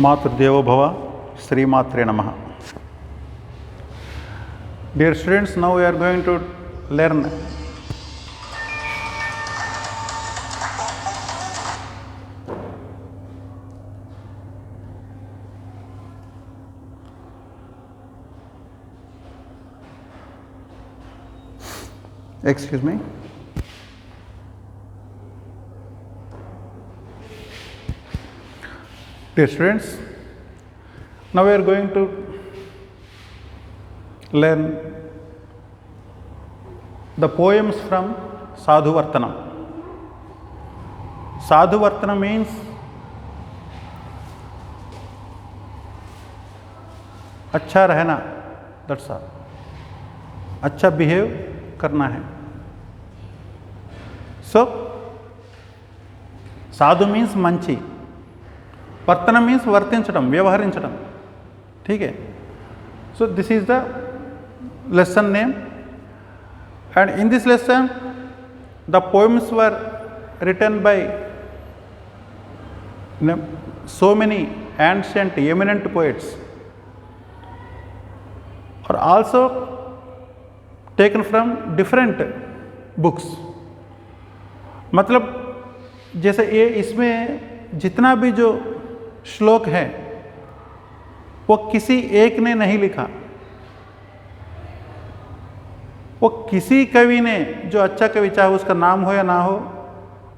मातृदेवो भव श्रीमात्रे नमः. Dear students, now we are going to learn excuse me. Dear students, now we are going to learn the poems from Sadhuvartanam. Sadhuvartanam means अच्छा रहना, that's all. अच्छा behave करना है. So साधु means మంచి, వర్తనం means వర్తించడం, వ్యవహరించడం. ठीक है. So this is the lesson name, and in this lesson the poems were written by so many ancient eminent poets, are also taken from different books. मतलब जैसे ये इसमें जितना भी जो श्लोक है वो किसी एक ने नहीं लिखा, वो किसी कवि ने, जो अच्छा कवि चाहे उसका नाम हो या ना हो,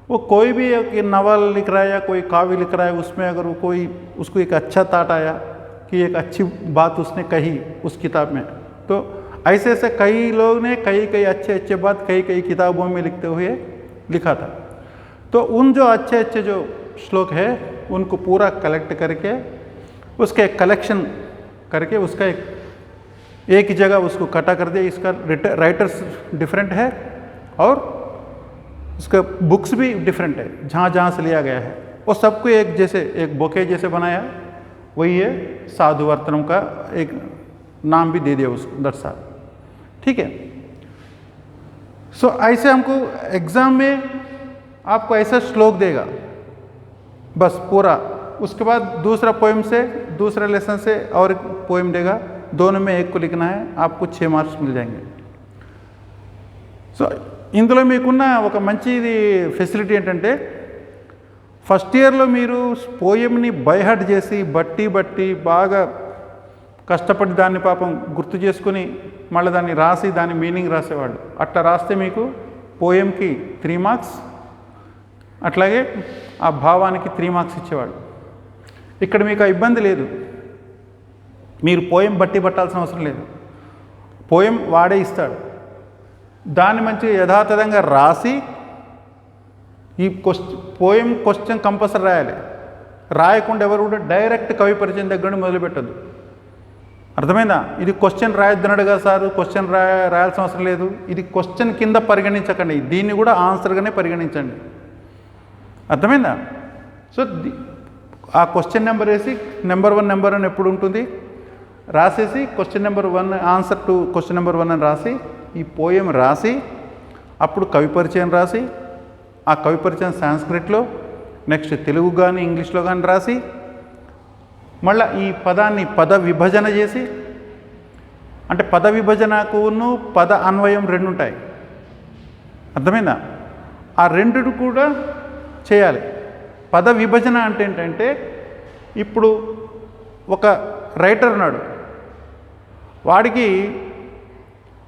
वो कोई भी एक नवल लिख रहा है या कोई काव्य लिख रहा है, उसमें अगर वो कोई उसको एक अच्छा ताट आया कि एक अच्छी बात उसने कही उस किताब में, तो ऐसे ऐसे कई लोग ने कई अच्छे बात कई किताबों में लिखते हुए लिखा था. तो उन जो अच्छे जो श्लोक है उनको पूरा कलेक्ट करके उसके कलेक्शन करके उसका एक ही जगह उसको इकट्ठा कर दिया. इसका राइटर्स डिफरेंट है और उसका बुक्स भी डिफरेंट है, जहाँ से लिया गया है वो सबको एक जैसे एक बोके जैसे बनाया. वही है साधुवर्तनम का एक नाम भी दे दिया उसको, दर्शा. ठीक है. सो ऐसे हमको एग्ज़ाम में आपको ऐसा श्लोक देगा बस पूरा, उसके बाद दूसरा पोएम से दूसरे लेसन से और एक पोएम देगा, दोनों में एक को लिखना है, आपको 6 మార్క్స్ मिल जाएंगे. సో ఇందులో మీకున్న ఒక మంచి ఫెసిలిటీ ఏంటంటే ఫస్ట్ ఇయర్లో మీరు పోయంని బైహార్ట్ చేసి బట్టి బాగా కష్టపడి దాన్ని పాపం గుర్తు చేసుకుని మళ్ళీ దాన్ని రాసి దాని మీనింగ్ రాసేవాళ్ళు. అట్లా రాస్తే మీకు పోయంకి 3 మార్క్స్, అట్లాగే ఆ భావానికి 3 మార్క్స్ ఇచ్చేవాళ్ళు. ఇక్కడ మీకు ఆ ఇబ్బంది లేదు, మీరు పోయం పట్టాల్సిన అవసరం లేదు. పోయం వాడే ఇస్తాడు, దాన్ని మంచిగా యథాతథంగా రాసి ఈ పోయం క్వశ్చన్ కంపల్సరీ రాయాలి. రాయకుండా ఎవరు కూడా డైరెక్ట్ కవి పరిచయం దగ్గర నుండి మొదలుపెట్టద్దు. అర్థమైందా? ఇది క్వశ్చన్ రాయొద్దన్నాడు కదా సార్, క్వశ్చన్ రాయాల్సిన అవసరం లేదు. ఇది క్వశ్చన్ కింద పరిగణించకండి, దీన్ని కూడా ఆన్సర్గానే పరిగణించండి. అర్థమైందా? సో ఆ క్వశ్చన్ నెంబర్ వేసి నెంబర్ 1 నెంబర్ అని ఎప్పుడు ఉంటుంది రాసేసి question number 1 answer to question number 1 అని రాసి ఈ పోయం రాసి అప్పుడు కవి పరిచయం రాసి ఆ కవి పరిచయం సాంస్క్రిట్లో నెక్స్ట్ తెలుగు కానీ ఇంగ్లీష్లో కానీ రాసి మళ్ళీ ఈ పదాన్ని పద విభజన చేసి, అంటే పద విభజనకును పద అన్వయం 2 ఉంటాయి. అర్థమైందా? ఆ 2 కూడా చేయాలి. పద విభజన అంటే ఏంటంటే ఇప్పుడు ఒక రైటర్ ఉన్నాడు, వాడికి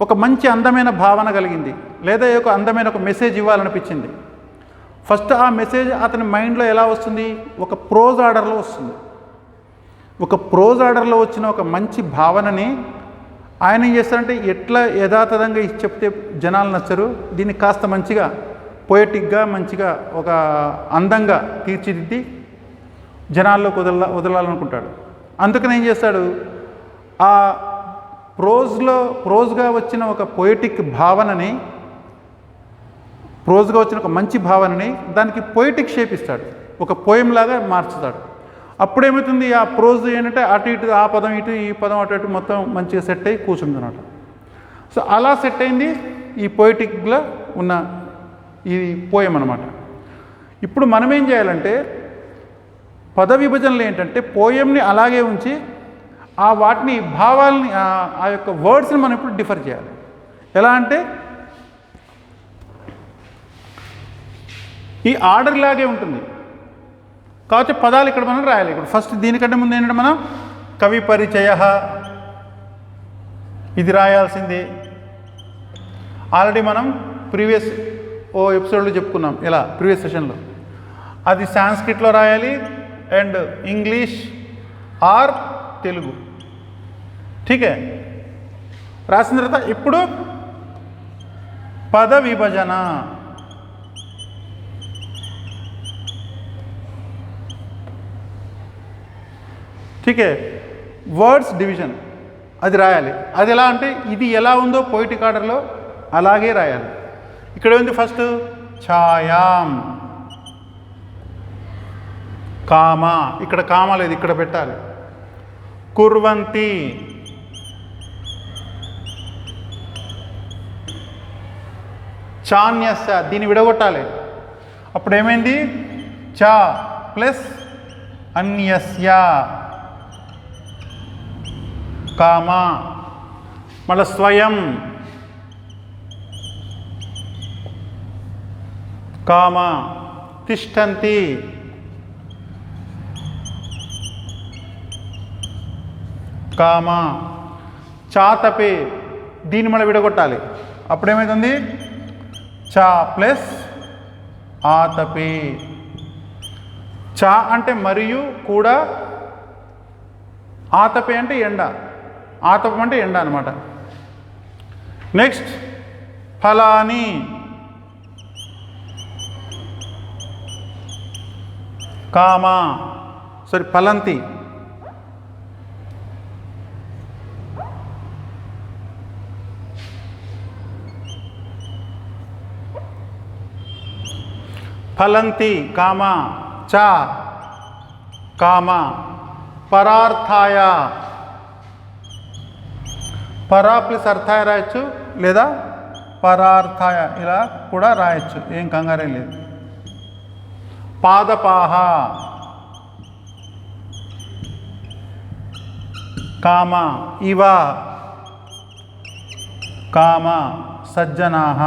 ఒక మంచి అందమైన భావన కలిగింది లేదా ఒక అందమైన ఒక మెసేజ్ ఇవ్వాలనిపించింది. ఫస్ట్ ఆ మెసేజ్ అతని మైండ్లో ఎలా వస్తుంది? ఒక ప్రోజ్ ఆర్డర్లో వస్తుంది. ఒక ప్రోజ్ ఆర్డర్లో వచ్చిన ఒక మంచి భావనని ఆయన ఏం చేస్తారంటే ఎట్లా యథాతథంగా చెప్తే జనాలు నచ్చరు, దీన్ని కాస్త మంచిగా పోయటిక్గా మంచిగా ఒక అందంగా తీర్చిదిద్ది జనాల్లోకి వదలాలనుకుంటాడు. అందుకని ఏం చేస్తాడు, ఆ ప్రోజ్గా వచ్చిన ఒక పొయిటిక్ భావనని, ప్రోజ్గా వచ్చిన ఒక మంచి భావనని దానికి పొయిటిక్ షేప్ ఇస్తాడు, ఒక పోయంలాగా మార్చుతాడు. అప్పుడేమవుతుంది, ఆ ప్రోజ్ ఏంటంటే అటు ఇటు ఆ పదం ఇటు ఈ పదం అటు మొత్తం మంచిగా సెట్ అయ్యి కూర్చుంది అన్నమాట. సో అలా సెట్ అయింది ఈ పొయిటిక్లో ఉన్న ఈ పోయం అన్నమాట. ఇప్పుడు మనం ఏం చేయాలంటే పద విభజనలు ఏంటంటే పోయంని అలాగే ఉంచి ఆ వాటిని భావాల్ని ఆ యొక్క వర్డ్స్ని మనం ఇప్పుడు డిఫర్ చేయాలి. ఎలా అంటే ఈ ఆర్డర్ లాగే ఉంటుంది, కాకపోతే పదాలు ఇక్కడ మనం రాయాలి. ఇప్పుడు ఫస్ట్ దీనికంటే ముందు ఏంటంటే మనం కవి పరిచయ ఇది రాయాల్సిందే. ఆల్రెడీ మనం ప్రీవియస్ ఎపిసోడ్లో చెప్పుకున్నాం ఇలా, ప్రీవియస్ సెషన్లో. అది సాంస్క్రిట్లో రాయాలి అండ్ ఇంగ్లీష్ ఆర్ తెలుగు. ఠీకే, రాసిన తర్వాత ఇప్పుడు పద విభజన. ఠీకే, వర్డ్స్ డివిజన్ అది రాయాలి. అది ఎలా అంటే ఇది ఎలా ఉందో పోయిటిక్ ఆర్డర్లో అలాగే రాయాలి. ఇక్కడ ఉంది ఫస్ట్ ఛాయాం, కామా, ఇక్కడ కామా లేదు, ఇక్కడ పెట్టాలి. కుర్వంతి, చాన్యస్య, దీన్ని విడగొట్టాలి. అప్పుడు ఏమైంది? చ ప్లస్ అన్యస్య కామా. మళ్ళీ స్వయం కామా. తిష్టంతి కామా. చాతపే, దీన్ని మళ్ళీ విడగొట్టాలి. అప్పుడు ఏమవుతుంది? చా ప్లస్ ఆతపే. చా అంటే మరియు కూడా, ఆతపే అంటే ఎండ, ఆతపం అంటే ఎండ అనమాట. నెక్స్ట్ ఫలాని, కామా ఫలంతి. ఫలంతి కామా చ కామా. పరార్థాయ, పరా ప్లస్ అర్థాయ రాయొచ్చు లేదా పరార్థాయ ఇలా కూడా రాయొచ్చు, ఏం కంగారే లేదు. పాదపాహ కామా. ఇవ కామా. సజ్జనాః.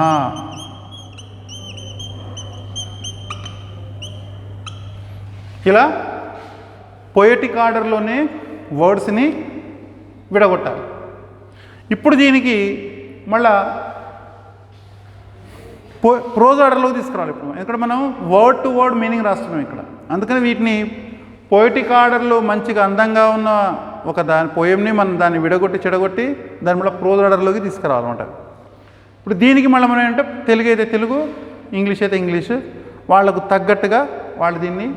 ఇలా పోయటిక్ ఆర్డర్లోనే వర్డ్స్ని విడగొట్టాలి. ఇప్పుడు దీనికి మళ్ళా ప్రోజ్ ఆర్డర్లోకి తీసుకురావాలి. ఇప్పుడు ఇక్కడ మనం వర్డ్ టు వర్డ్ మీనింగ్ రాస్తున్నాం ఇక్కడ. అందుకని వీటిని పోయటిక్ ఆర్డర్లో మంచిగా అందంగా ఉన్న ఒక దాని పోయంని మనం దాన్ని విడగొట్టి చెడగొట్టి దాని మళ్ళీ ప్రోజ్ ఆర్డర్లోకి తీసుకురావాలన్నమాట. ఇప్పుడు దీనికి మళ్ళీ మనం ఏంటంటే తెలుగు అయితే తెలుగు, ఇంగ్లీష్ అయితే ఇంగ్లీష్, వాళ్ళకు తగ్గట్టుగా వాళ్ళు దీన్ని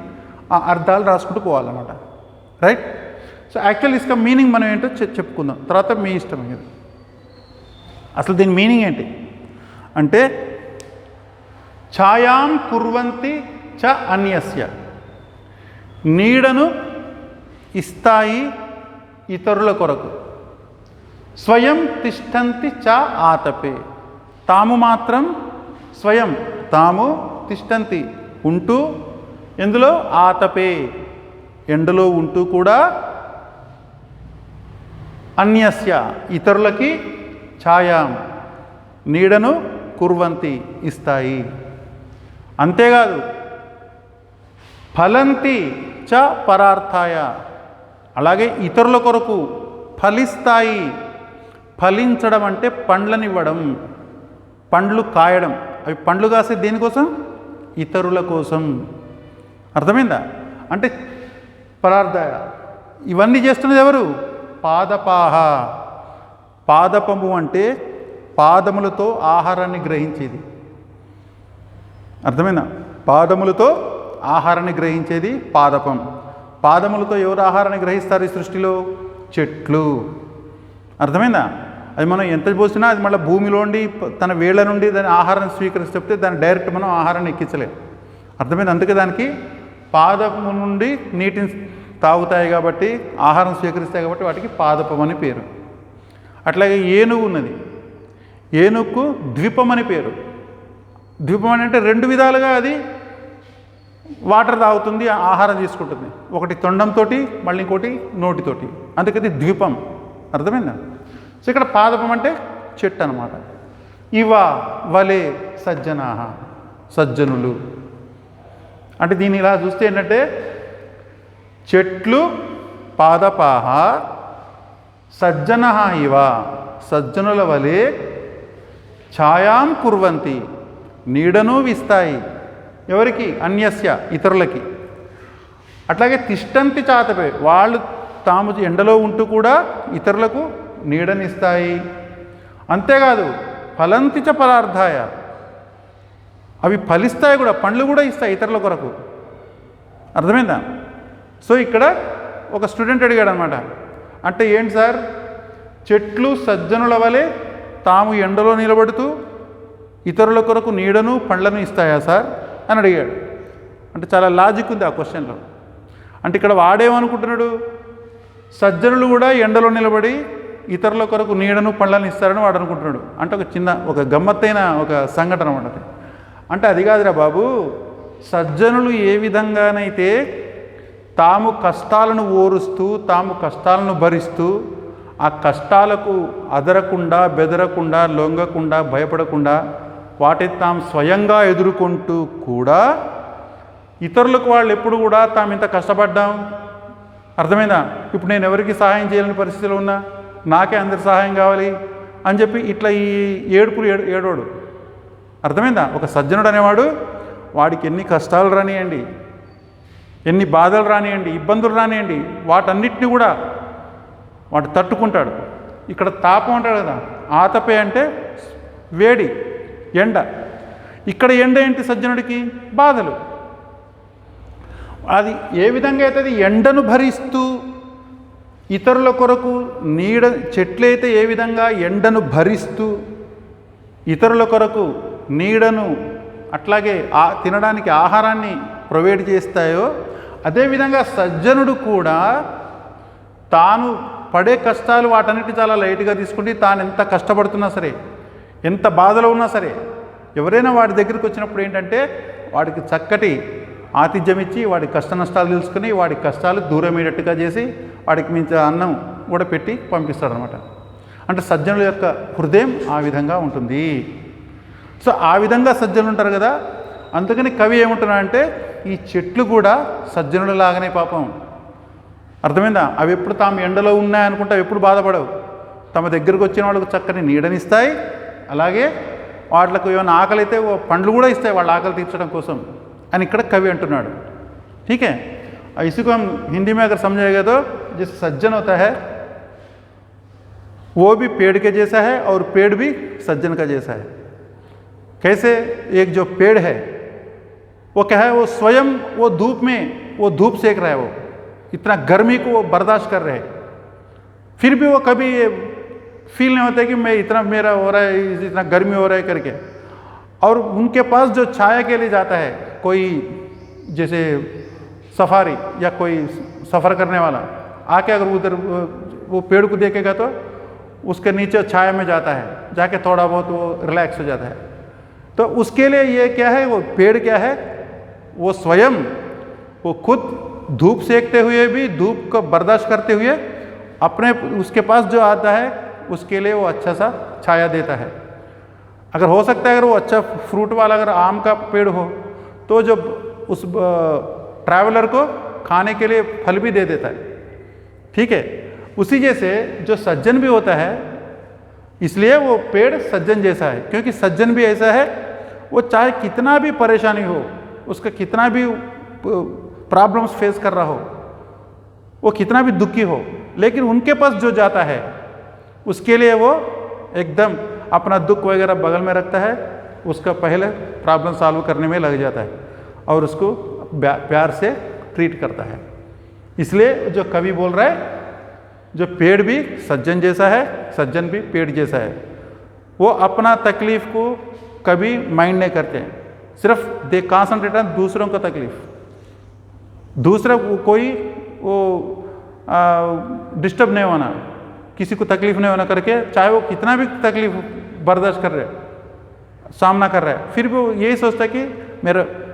ఆ అర్థాలు రాసుకుంటూ పోవాలన్నమాట. రైట్? సో యాక్చువల్ ఇసుక మీనింగ్ మనం ఏంటో చెప్పుకుందాం, తర్వాత మీ ఇష్టం. ఇది అసలు దీని మీనింగ్ ఏంటి అంటే ఛాయాం కుర్వంతి చ అన్యస్య, నీడను ఇస్తాయి ఇతరుల కొరకు. స్వయం తిష్టంతి చ ఆతపే, తాము మాత్రం స్వయం తాము తిష్టంతి ఉంటూ, ఎందులో? ఆతపే ఎండలో ఉంటూ కూడా, అన్యస్య ఇతరులకి, ఛాయాం నీడను, కుర్వంతి ఇస్తాయి. అంతేకాదు ఫలంతి చ పరార్థాయ, అలాగే ఇతరుల కొరకు ఫలిస్తాయి. ఫలించడం అంటే పండ్లనివ్వడం, పండ్లు కాయడం. అవి పండ్లు కాసే దేనికోసం? ఇతరుల కోసం. అర్థమైందా? అంటే పరార్థాయ ఇవన్నీ చేస్తున్నది ఎవరు? పాదపాహ. పాదపము అంటే పాదములతో ఆహారాన్ని గ్రహించేది. అర్థమైందా? పాదములతో ఆహారాన్ని గ్రహించేది పాదపం. పాదములతో ఎవరు ఆహారాన్ని గ్రహిస్తారు ఈ సృష్టిలో? చెట్లు. అర్థమైందా? అది మనం ఎంత పోసినా అది మళ్ళీ భూమిలోండి తన వేళ్ల నుండి దాని ఆహారాన్ని స్వీకరిస్తే దాన్ని డైరెక్ట్ మనం ఆహారాన్ని ఎక్కించలేం. అర్థమైంది? అందుకే దానికి పాదము నుండి నీటిని తాగుతాయి కాబట్టి, ఆహారం స్వీకరిస్తాయి కాబట్టి వాటికి పాదపం అని పేరు. అట్లాగే ఏనుగు ఉన్నది, ఏనుగుకు ద్వీపం అని పేరు. ద్వీపం అని అంటే రెండు విధాలుగా అది వాటర్ తాగుతుంది, ఆహారం తీసుకుంటుంది. ఒకటి తొండంతో, మళ్ళీ ఇంకోటి నోటితోటి. అందుకని ద్వీపం. అర్థమైందా? సో ఇక్కడ పాదపం అంటే చెట్టు అనమాట. ఇవ వలే సజ్జనాహ, సజ్జనులు అంటే దీన్ని ఇలా చూస్తే ఏంటంటే చెట్లు పాదపాహ సజ్జన ఇవ, సజ్జనుల వలె ఛాయాం కుర్వంతి, నీడను ఇస్తాయి. ఎవరికి? అన్యస్య, ఇతరులకి. అట్లాగే తిష్టంతి చాతపే, వాళ్ళు తాము ఎండలో ఉంటూ కూడా ఇతరులకు నీడనిస్తాయి. అంతేకాదు ఫలంతి చ పదార్థాయ, అవి ఫలిస్తాయి కూడా, పండ్లు కూడా ఇస్తాయి ఇతరుల కొరకు. అర్థమైందా? సో ఇక్కడ ఒక స్టూడెంట్ అడిగాడు అనమాట, అంటే ఏంటి సార్, చెట్లు సజ్జనుల వలె తాము ఎండలో నిలబడుతూ ఇతరుల కొరకు నీడను పండ్లను ఇస్తాయా సార్ అని అడిగాడు. అంటే చాలా లాజిక్ ఉంది ఆ క్వశ్చన్లో. అంటే ఇక్కడ వాడేమనుకుంటున్నాడు, సజ్జనులు కూడా ఎండలో నిలబడి ఇతరుల కొరకు నీడను పండ్లను ఇస్తారని వాడు అనుకుంటున్నాడు. అంటే ఒక గమ్మత్తైన ఒక సంఘటన అన్నమాట. అంటే అది కాదురా బాబు, సజ్జనులు ఏ విధంగానైతే తాము కష్టాలను ఓరుస్తూ, తాము కష్టాలను భరిస్తూ, ఆ కష్టాలకు అదరకుండా, బెదరకుండా, లొంగకుండా, భయపడకుండా వాటిని తాము స్వయంగా ఎదుర్కొంటూ కూడా ఇతరులకు వాళ్ళు ఎప్పుడు కూడా తాము ఇంత కష్టపడ్డాం. అర్థమైందా? ఇప్పుడు నేను ఎవరికి సహాయం చేయలేని పరిస్థితిలో ఉన్నా, నాకే అందరి సహాయం కావాలి అని చెప్పి ఇట్లా ఈ ఏడుపులు ఏడోడు. అర్థమైందా? ఒక సజ్జనుడు అనేవాడు వాడికి ఎన్ని కష్టాలు రానియండి, ఎన్ని బాధలు రానియండి, ఇబ్బందులు రానియండి, వాటన్నిటిని కూడా వాడు తట్టుకుంటాడు. ఇక్కడ తాపం అంటాడు కదా, ఆతపే అంటే వేడి, ఎండ. ఇక్కడ ఎండ ఏంటి సజ్జనుడికి? బాధలు. అది ఏ విధంగా అయితే అది ఎండను భరిస్తూ ఇతరుల కొరకు నీడ, చెట్లయితే ఏ విధంగా ఎండను భరిస్తూ ఇతరుల కొరకు నీడను, అట్లాగే తినడానికి ఆహారాన్ని ప్రొవైడ్ చేస్తాయో, అదేవిధంగా సజ్జనుడు కూడా తాను పడే కష్టాలు వాటన్నిటి చాలా లైట్గా తీసుకుంటే, తాను ఎంత కష్టపడుతున్నా సరే, ఎంత బాధలో ఉన్నా సరే, ఎవరైనా వాడి దగ్గరికి వచ్చినప్పుడు ఏంటంటే వాడికి చక్కటి ఆతిథ్యం ఇచ్చి, వాడి కష్ట నష్టాలు తెలుసుకుని, వాడి కష్టాలు దూరమయ్యేటట్టుగా చేసి, వాడికి మించి అన్నం కూడా పెట్టి పంపిస్తాడనమాట. అంటే సజ్జనుల యొక్క హృదయం ఆ విధంగా ఉంటుంది. సో ఆ విధంగా సజ్జనులు ఉంటారు కదా. అందుకని కవి ఏమంటున్నాడంటే ఈ చెట్లు కూడా సజ్జనుల లాగానే పాపం. అర్థమైందా? అవి ఎప్పుడు తాము ఎండలో ఉన్నాయనుకుంటే అవి ఎప్పుడు బాధపడవు. తమ దగ్గరకు వచ్చిన వాళ్ళకు చక్కని నీడనిస్తాయి. అలాగే వాటికి ఏమైనా ఆకలి అయితే పండ్లు కూడా ఇస్తాయి వాళ్ళ ఆకలి తీర్చడం కోసం అని ఇక్కడ కవి అంటున్నాడు. ठीक है, इसी को हम हिंदी में अगर समझेगा तो जिस सज्जन होता है वो भी पेड़ के जैसा है और पेड़ भी सज्जन का जैसा है. कैसे? एक जो पेड़ है वो क्या है, वो स्वयं वो धूप में वो धूप सेक रहा है, वो इतना गर्मी को वो बर्दाश्त कर रहे हैं, फिर भी वो कभी फील नहीं होता कि मैं इतना मेरा हो रहा है, इतना गर्मी हो रहा है करके. और उनके पास जो छाया के लिए जाता है, कोई जैसे सफारी या कोई सफ़र करने वाला आके अगर उधर वो पेड़ को देखेगा तो उसके नीचे छाया में जाता है, जाके थोड़ा बहुत वो रिलैक्स हो जाता है. तो उसके लिए ये क्या है, वो पेड़ क्या है, वो स्वयं वो खुद धूप सेकते हुए भी, धूप को बर्दाश्त करते हुए अपने उसके पास जो आता है उसके लिए वो अच्छा सा छाया देता है. अगर हो सकता है अगर वो अच्छा फ्रूट वाला अगर आम का पेड़ हो तो जो उस ट्रैवलर को खाने के लिए फल भी दे देता है. ठीक है, उसी जैसे जो सज्जन भी होता है, इसलिए वो पेड़ सज्जन जैसा है, क्योंकि सज्जन भी ऐसा है, वो चाहे कितना भी परेशानी हो, उसका कितना भी प्रॉब्लम्स फेस कर रहा हो, वो कितना भी दुखी हो, लेकिन उनके पास जो जाता है उसके लिए वो एकदम अपना दुख वगैरह बगल में रखता है, उसका पहले प्रॉब्लम सॉल्व करने में लग जाता है और उसको प्यार से ट्रीट करता है. इसलिए जो कवि बोल रहा है, जो पेड़ भी सज्जन जैसा है, सज्जन भी पेड़ जैसा है, वो अपना तकलीफ़ को कभी माइंड नहीं करते हैं, सिर्फ दे कॉन्सनट्रेट ऑन दूसरों का तकलीफ़. दूसरा कोई वो डिस्टर्ब नहीं होना, किसी को तकलीफ़ नहीं होना करके, चाहे वो कितना भी तकलीफ़ बर्दाश्त कर रहे, सामना कर रहा है, फिर भी वो यही सोचता है कि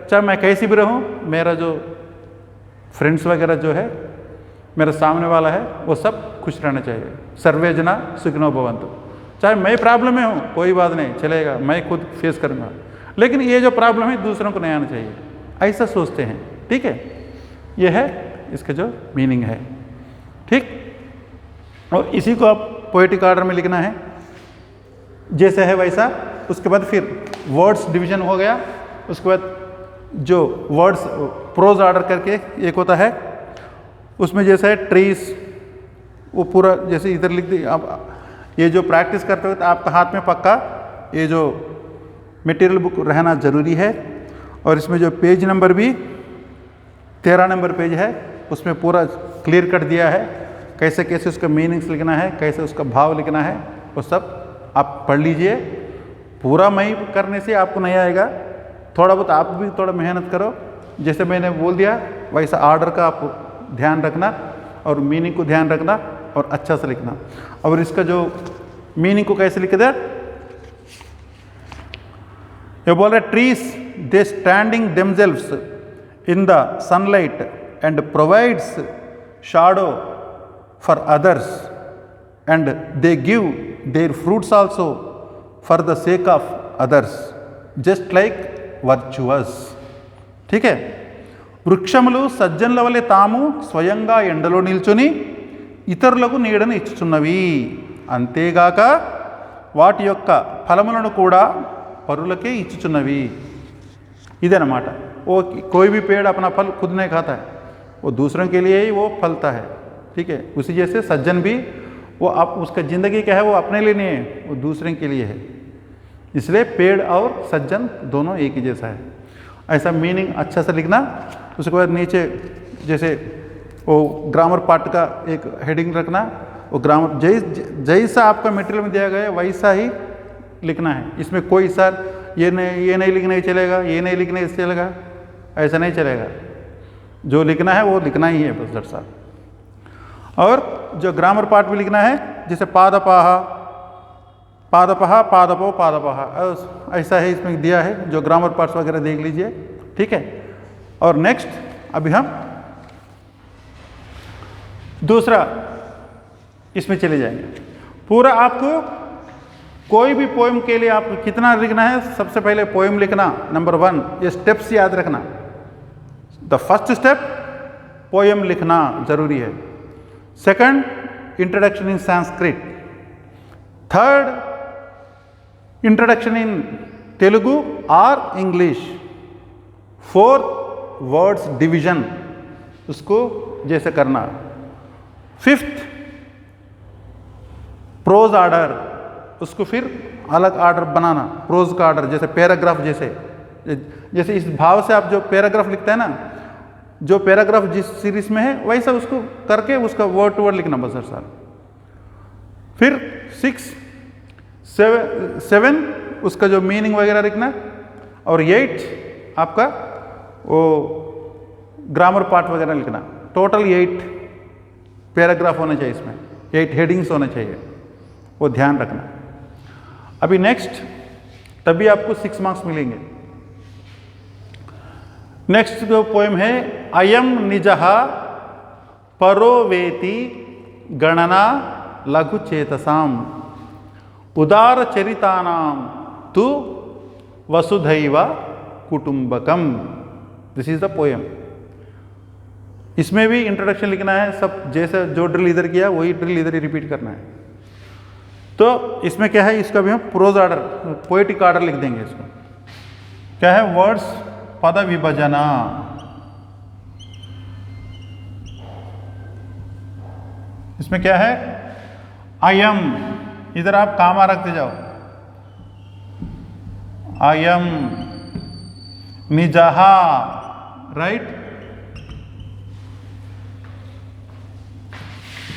चाहे मैं कैसी भी रहूं, मेरा जो फ्रेंड्स वगैरह जो है, मेरा सामने वाला है, वो सब खुश रहना चाहिए। सर्वे जना सुखिनो भवन्तु। चाहे मैं प्रॉब्लम में हूँ, कोई बात नहीं, चलेगा, मैं खुद फेस करूँगा, लेकिन ये जो प्रॉब्लम है दूसरों को नहीं आना चाहिए, ऐसा सोचते हैं। ठीक है, ये है इसका जो मीनिंग है। ठीक, और इसी को आप पोएटिक ऑर्डर में लिखना है, जैसे है वैसा। उसके बाद फिर वर्ड्स डिवीजन हो गया। उसके बाद जो वर्ड्स प्रोज ऑर्डर करके एक होता है, उसमें जैसे है ट्रीज, वो पूरा जैसे इधर लिख दी। आप ये जो प्रैक्टिस करते हो तो आपका हाथ में पक्का ये जो मटेरियल बुक रहना ज़रूरी है। और इसमें जो पेज नंबर भी 13 नंबर पेज है, उसमें पूरा क्लियर कट दिया है, कैसे कैसे उसका मीनिंग्स लिखना है, कैसे उसका भाव लिखना है, वो सब आप पढ़ लीजिए। पूरा मई करने से आपको नहीं आएगा, थोड़ा बहुत आप भी थोड़ा मेहनत करो। जैसे मैंने बोल दिया वैसा ऑर्डर का आप ध्यान रखना और मीनिंग को ध्यान रखना और अच्छा से लिखना। और इसका जो मीनिंग को कैसे लिखे दे, ये बोल रहे trees they standing themselves in the sunlight and provides shadow for others and they give their fruits also for the sake of others just like virtuous. ठीक है, వృక్షములు సజ్జనుల వలె తాము స్వయంగా ఎండలో నిల్చొని ఇతరులకు నీడను ఇచ్చుచున్నవి, అంతేగాక వాటి యొక్క ఫలములను కూడా పరులకే ఇచ్చుచున్నవి. ఇదన్నమాట. वो कोई भी पेड़ अपना फल खुद नहीं खाता है, वो दूसरों के लिए ही वो फलता है. ठीक है, उसी जैसे सज्जन भी वो आप उसका ज़िंदगी क्या है, वो अपने लिए नहीं है, वो दूसरे के लिए है. इसलिए पेड़ और सज्जन दोनों एक ही जैसा है. ऐसा मीनिंग अच्छा से लिखना. उसके बाद नीचे जैसे वो ग्रामर पार्ट का एक हेडिंग रखना. वो ग्रामर जैसा आपका मटेरियल में दिया गया है वैसा ही लिखना है. इसमें कोई सर ये नहीं लिखना ही चलेगा, ये नहीं लिखना ही चलेगा, ऐसा नहीं चलेगा. जो लिखना है वो लिखना ही है बस दर साहब. और जो ग्रामर पार्ट भी लिखना है, जैसे पादपाह पादपहा पादपो पादपहा, ऐसा है इसमें दिया है. जो ग्रामर पार्ट्स वगैरह देख लीजिए. ठीक है, और नेक्स्ट अभी हम दूसरा इसमें चले जाएंगे. पूरा आपको कोई भी पोएम के लिए आपको कितना लिखना है, सबसे पहले पोएम लिखना नंबर 1. ये स्टेप्स याद रखना. द फर्स्ट स्टेप पोएम लिखना जरूरी है. Second, introduction in Sanskrit. Third, introduction in Telugu और इंग्लिश. फोर्थ, वर्ड्स डिवीजन, उसको जैसे करना. फिफ्थ, प्रोज ऑर्डर, उसको फिर अलग ऑर्डर बनाना. प्रोज का ऑर्डर जैसे पैराग्राफ, जैसे इस भाव से आप जो पैराग्राफ लिखते हैं ना, जो पैराग्राफ जिस सीरीज में है वैसा उसको करके उसका वर्ड टू वर्ड लिखना बस सर. फिर 6, 7 उसका जो मीनिंग वगैरह लिखना. और 8 आपका वो ग्रामर पार्ट वगैरह लिखना. टोटल 8 पैराग्राफ होने चाहिए इसमें, 8 हेडिंग्स होने चाहिए, वो ध्यान रखना. अभी नेक्स्ट, तभी आपको 6 मार्क्स मिलेंगे. नेक्स्ट जो पोएम है, अयम निजः परो वेति गणना लघु चेतसाम उदार चरितानाम तु वसुधैव कुटुंबकम. This is the poem. इसमें भी इंट्रोडक्शन लिखना है. सब जैसे जो ड्रिल इधर किया वही ड्रिल इधर ही रिपीट करना है. तो इसमें क्या है, इसका भी हम प्रोज ऑर्डर, पोएटिक ऑर्डर लिख देंगे. इसको क्या है, वर्ड्स पद विभजना. इसमें क्या है, अयम, इधर आप कामा रखते जाओ. अयम निजहा, राइट,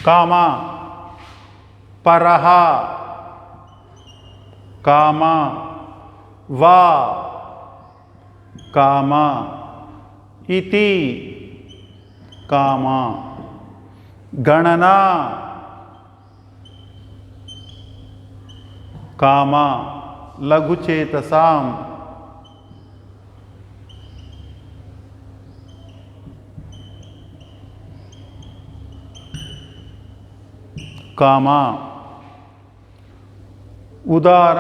कामा, परहा, कामा, वा, कामा, इति, कामा, गणना, कामा, लघुचेतसाम, कामा, उदार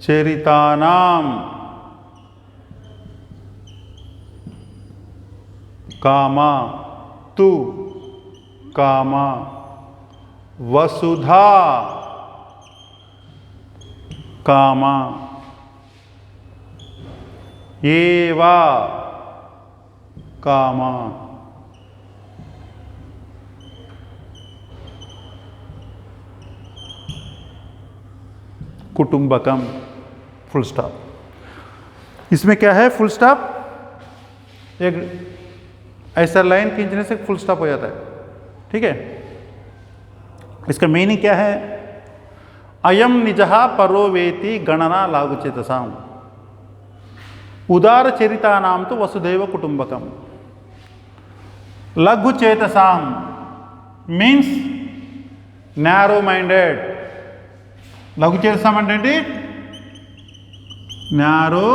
चरितानां कामा, तु कामा, वसुधा कामा, एवा कामा। कुटुंबकम, फुल स्टॉप। इसमें क्या है? फुल स्टॉप, एक ऐसा लाइन खींचने से फुल स्टॉप हो जाता है। ठीक है, इसका मीनिंग क्या है? अयम निजहा परो वेति गणना लागुचेतसाम, उदार चरिता नाम तो वसुधैव कुटुंबकम। लघु चेतसाम मीन्स नैरो माइंडेड। लघु चेतसाम అంటే narrow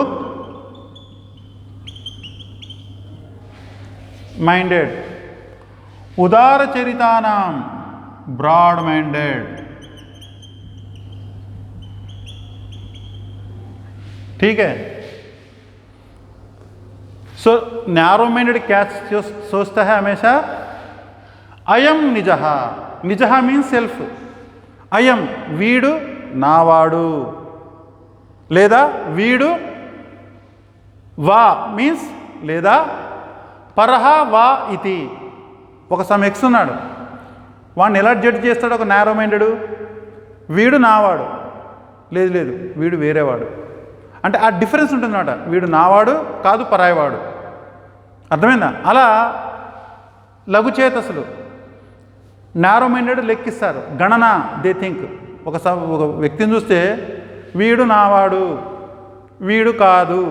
minded, उदार चरितानाम ब्रॉड माइंडेड। ठीक है, सो नैरो माइंडेड क्या सोचता है हमेशा? अयम निजहा, निजहा मीन्स सेल्फ, अयम వీడు నావాడు, లేదా వీడు వా మీన్స్ లేదా పరహ వా ఇతి। ఒక సమ్ ఎక్స్ ఉన్నాడు, వాడిని ఎలా జడ్జ్ చేస్తాడు ఒక నారో మైండెడ్? వీడు నావాడు, లేదు లేదు వీడు వేరేవాడు, అంటే ఆ డిఫరెన్స్ ఉంటుందన్నమాట। వీడు నావాడు కాదు పరాయవాడు, అర్థమైందా? అలా లఘుచేతసులు నారో మైండెడ్ లెక్కిస్తారు, గణన దే థింక్। ఒక వ్యక్తిని చూస్తే వీడు నావాడు వీడు కాదు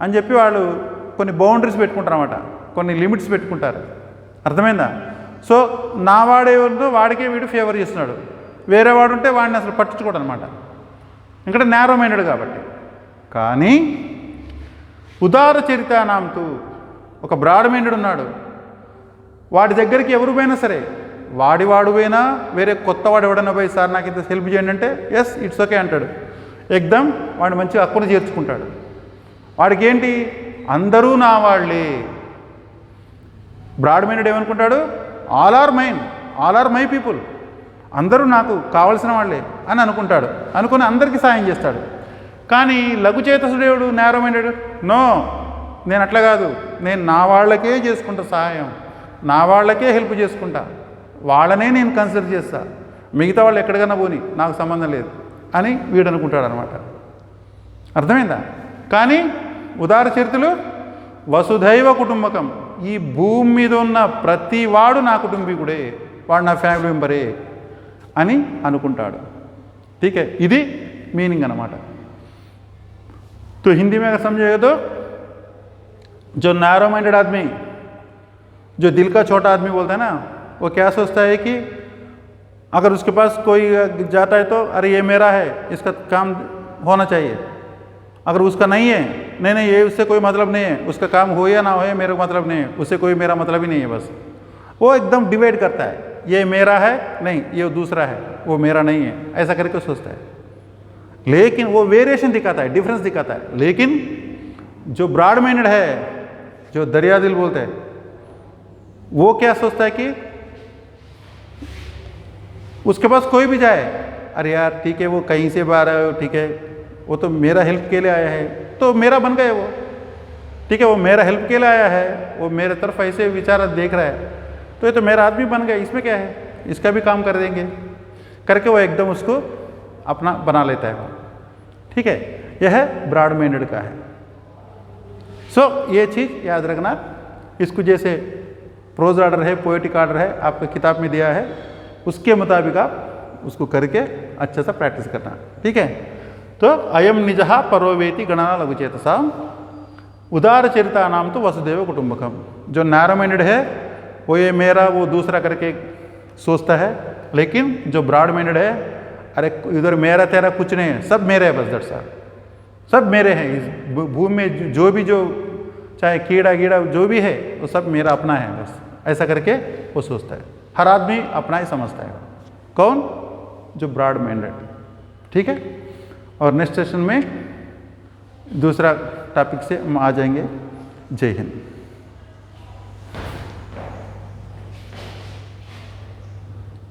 అని చెప్పి వాళ్ళు కొన్ని బౌండరీస్ పెట్టుకుంటారు అన్నమాట, కొన్ని లిమిట్స్ పెట్టుకుంటారు, అర్థమైందా? సో నావాడే ఉందో వాడికే వీడు ఫేవర్ చేస్తున్నాడు, వేరే వాడు ఉంటే వాడిని అసలు పట్టించుకోడు అనమాట, ఇక్కడ నారో మైండెడ్ కాబట్టి। కానీ ఉదార చరితానాంతు ఒక బ్రాడ్ మైండెడ్ ఉన్నాడు, వాడి దగ్గరికి ఎవరు పోయినా సరే, వాడు పోయినా వేరే కొత్త వాడు ఎవడన్నా పోయి సార్ నాకు ఇంత హెల్ప్ చేయండి అంటే ఎస్ ఇట్స్ ఓకే అంటాడు, ఎగ్దమ్ వాడు మంచిగా అక్కును చేర్చుకుంటాడు। వాడికి ఏంటి? అందరూ నా వాళ్ళే। బ్రాడ్ మైండెడ్ ఏమనుకుంటాడు? All are mine, all are my people, అందరూ నాకు కావలసిన వాళ్ళే అని అనుకుంటాడు, అనుకుని అందరికీ సాయం చేస్తాడు। కానీ లఘుచేతసుడేవుడు నారో మైండెడ్, నో నేను అట్లా కాదు, నేను నా వాళ్ళకే చేసుకుంటా సహాయం, నా వాళ్ళకే హెల్ప్ చేసుకుంటా, వాళ్ళనే నేను కన్సిడర్ చేస్తా, మిగతా వాళ్ళు ఎక్కడికైనా పోని నాకు సంబంధం లేదు అని వీడు అనుకుంటాడు అనమాట, అర్థమైందా? కానీ ఉదార చరిత్రలు వసుధైవ కుటుంబకం, ఈ భూమి మీద ఉన్న ప్రతి వాడు నా కుటుంబీకుడే, వాడు నా ఫ్యామిలీ మెంబరే అని అనుకుంటాడు। ठीक है, ఇది మీనింగ్ అన్నమాట। तो हिंदी में अगर समझेगा तो जो नैरो माइंडेड आदमी, जो दिल का छोटा आदमी बोलता है ना, वो क्या सोचता है कि अगर उसके पास कोई जाता है तो अरे ये मेरा है, इसका काम होना चाहिए, अगर उसका नहीं है, नहीं ये उससे कोई मतलब नहीं है, उसका काम हो या ना हो मेरे को मतलब नहीं है, उससे कोई मेरा मतलब ही नहीं है, बस वो एकदम डिवाइड करता है, ये मेरा है नहीं ये दूसरा है, वो मेरा नहीं है, ऐसा करके सोचता है। लेकिन वो वेरिएशन दिखाता है, डिफरेंस दिखाता है। लेकिन जो ब्रॉड माइंडेड है, जो दरिया दिल बोलते हैं, वो क्या सोचता है कि उसके पास कोई भी जाए, अरे यार ठीक है वो कहीं से बाहर आया, ठीक है वो तो मेरा हेल्प के लिए आया है, तो मेरा बन गए वो, ठीक है वो मेरा हेल्प के लिए आया है, वो मेरे तरफ ऐसे विचार देख रहा है, तो ये तो मेरा आदमी बन गया, इसमें क्या है, इसका भी काम कर देंगे करके वो एकदम उसको अपना बना लेता है वो। ठीक है, यह है ब्रॉड माइंडेड का है। सो ये चीज़ याद रखना, इसको जैसे प्रोज ऑर्डर है, पोएटिक ऑर्डर है, आपको किताब में दिया है, उसके मुताबिक आप उसको करके अच्छा सा प्रैक्टिस करना। ठीक है, तो अयम निजहा परोवेति गणना लघुचेतसा, उदार चरिता नाम तो वसुदेव कुटुंबकम। जो नैरो माइंडेड है वो ये मेरा वो दूसरा करके सोचता है, लेकिन जो ब्रॉड माइंडेड है, अरे इधर मेरा तेरा कुछ नहीं है, सब मेरे है, बस दैट्स ऑल, सब मेरे हैं। इस भूमि में जो भी जो चाहे कीड़ा गीड़ा जो भी है वो सब मेरा अपना है, बस ऐसा करके वो सोचता है। हर आदमी अपना ही समझता है। कौन? जो ब्रॉड माइंडेड। ठीक है, और नेक्स्ट सेशन में दूसरा टॉपिक से हम आ जाएंगे। जय हिंद।